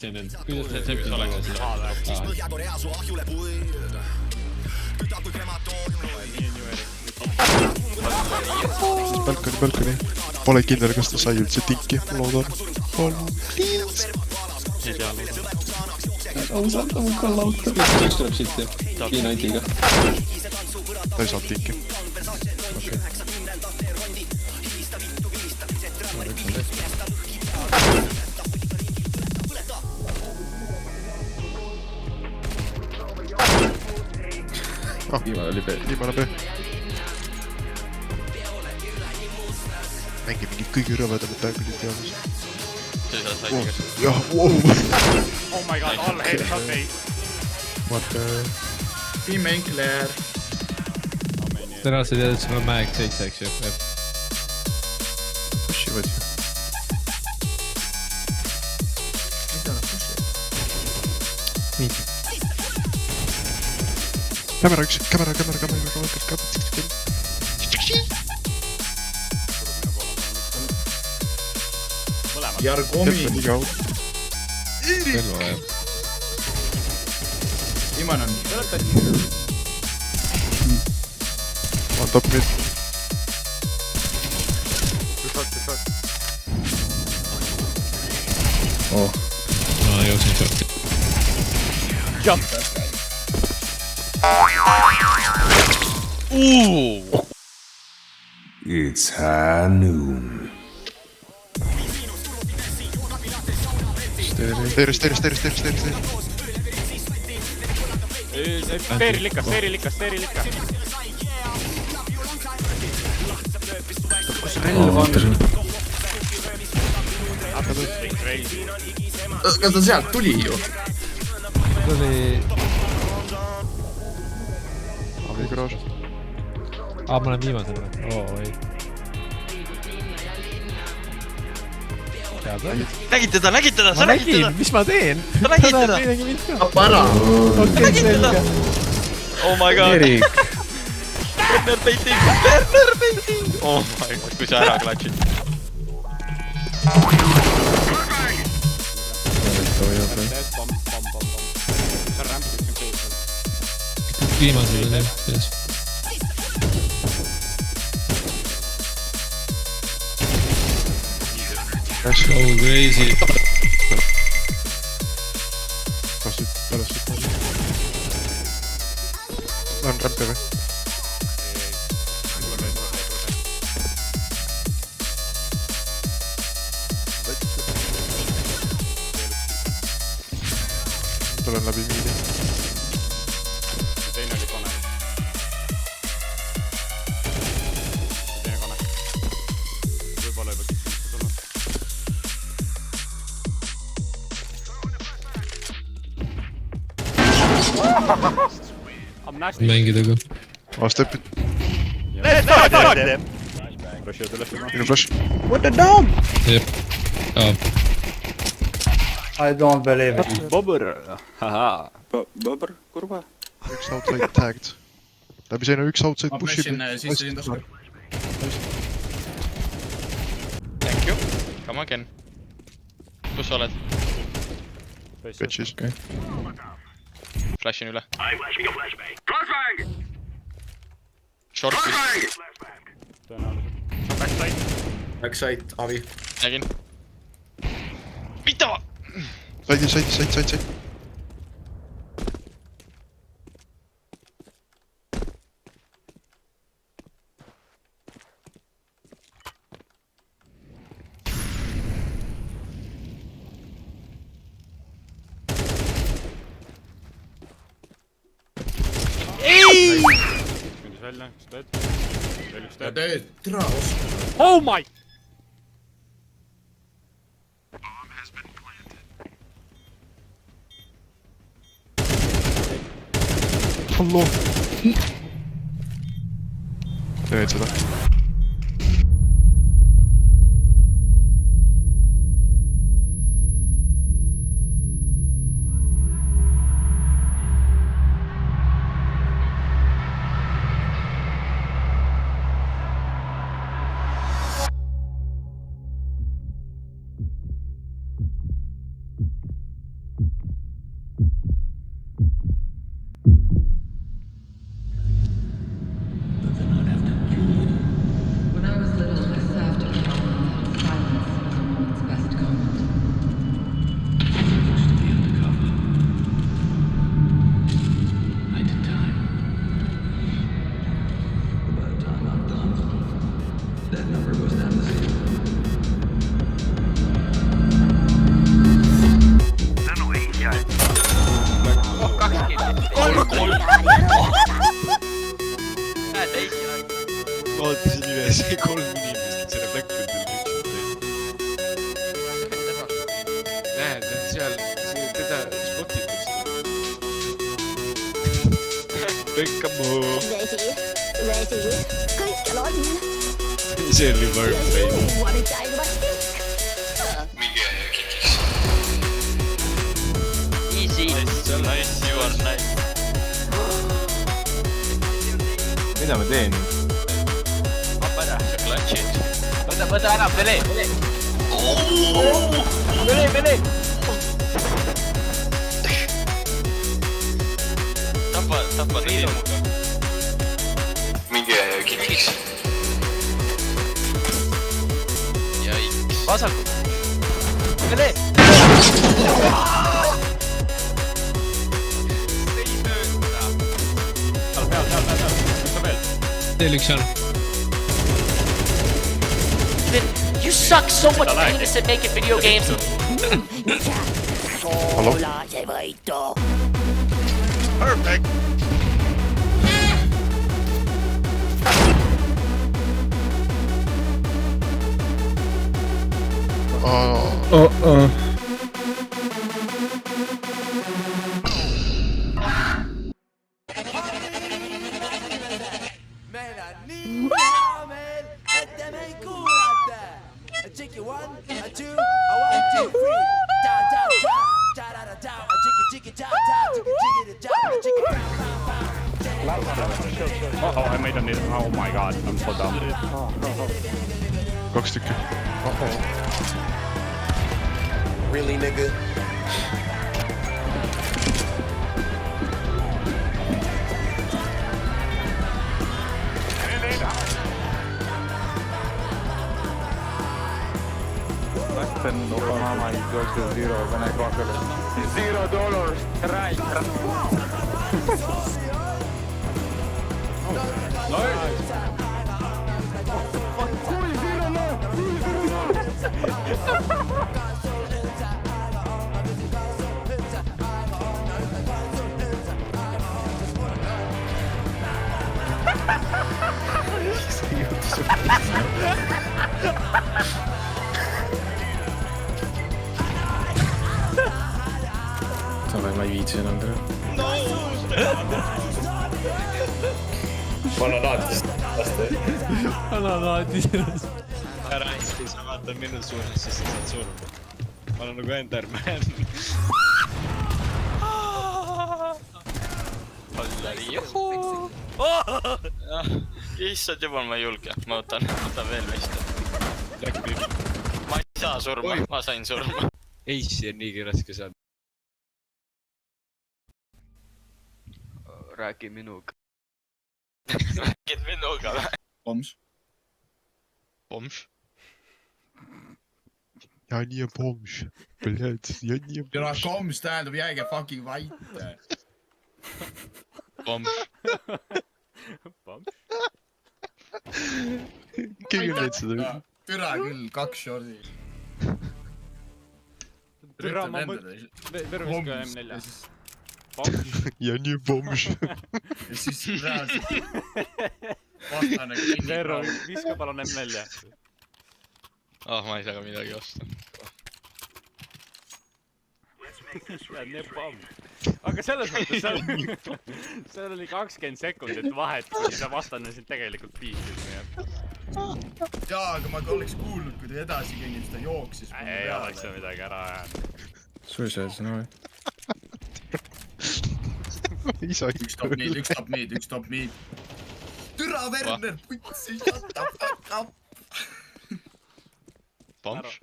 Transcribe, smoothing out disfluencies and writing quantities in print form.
kuidas see võiks oleks Balkoni. Pole kindel, kas ta sai üldse tinki, ma loodan. Ausalt, ma ka lauta. Üks tuleb siit P90-ga. Ta ei saanud tinki. Viimane B. Mängi mingid kõige rõvedamad tänkusid teadus. Jah, wow! Oh my god, all headshot ei. What the... Team Enkler. Täna sa tead, et sul on mäeg 7, eks ju? Pushivad ju. Mida nad pushivad? Nii. Kamera üks, kamera. Jargomi. Relva vaja. Viimane on. On top mid. No, jõudsin shorti. Jump! It's high noon. Teeris. Steeri likka. Kus relv on? Kas ta sealt tuli ju? See oli... Abi garaaž. Ma olen viimasel. Ei. Nägid teda, sa nägid teda! Mis ma teen? Sa nägid teda! Para! Okei, selge. Oh my god! Erik! Berner baiting! Oh my god, kui sa ära klatsid. Viimasel oli jah. So crazy. Kas nüüd pärast siit mõelda? On rämpe või? Tulen läbi miili. Teine oli kone. Võib-olla juba kitsust tulnud. Mängida ka. Aastapid. Minu flash. What the damn? Jep. I don't believe it. Bobber. Haha. Bobber, kurva. Üks outside tagged. Läbi seina üks outside Ma pushib. pressin sisse lindaska. Thank you. Come again. Kus sa oled? Bitches. Flashin üle. Shortis. Backside, Avi. Nägin. Mida? Saidi. Kündis välja, üks teed. Veel üks teed. Türa oska. Oh my! Hallo. Teed seda. 3 inimest selle Blackfieldil. Näed, seal teda spotitakse. Pekkamoo. See oli Warframe. Easy. Nice, you are nice. mida ma teen? Sa klatšid. Võta ära, Pele! Pele! Tapa ta ilmuga. Minge kikiks. Jaiks. Vasaku. Pele! Teil üks seal. You suck so much penis at making video games. Hallo? Perfect! Oh, I made a need. Oh my god, I'm so dumb. 2 tükki. Really, nigga? Spend Obama equals to 0 when I got it. $0, right? Saame, ma ei viitsi enam teha. Ananaadis. Ära hästi, sa vaata minu suunas, siis sa saad surma. Ma olen nagu Enderman. Hollari, juhuu! Issand jumal, ma ei julge. Ma võtan veel meist. Ma ei saa surma, ma sain surma. Eissi on niigi raske saada. Räägi minuga. Räägid minuga või? Poms. Pomš? Ja nii on pomš. Bled, ja nii on Türa, koms tähendab jääge fucking vait. Pomš? Keegi on neid seda. Türa küll, 2 shorti. Türa, ma võrvist ka M4. Ja nii on pomš. Ja siis reaalselt vastane kinni. Verro, viska palun M4. Ma ei saa ka midagi osta. Aga selles mõttes seal oli 20 sekundit vahet, kui see vastane sind tegelikult piisis. Jaa, aga ma oleks kuulnud, kui ta edasi kõnnib, siis ta jooksis. Ei oleks seal midagi ära ajanud. Suicide, no. Üks top mid. Türa, Werner, putsi, shut the fuck up. Pomš?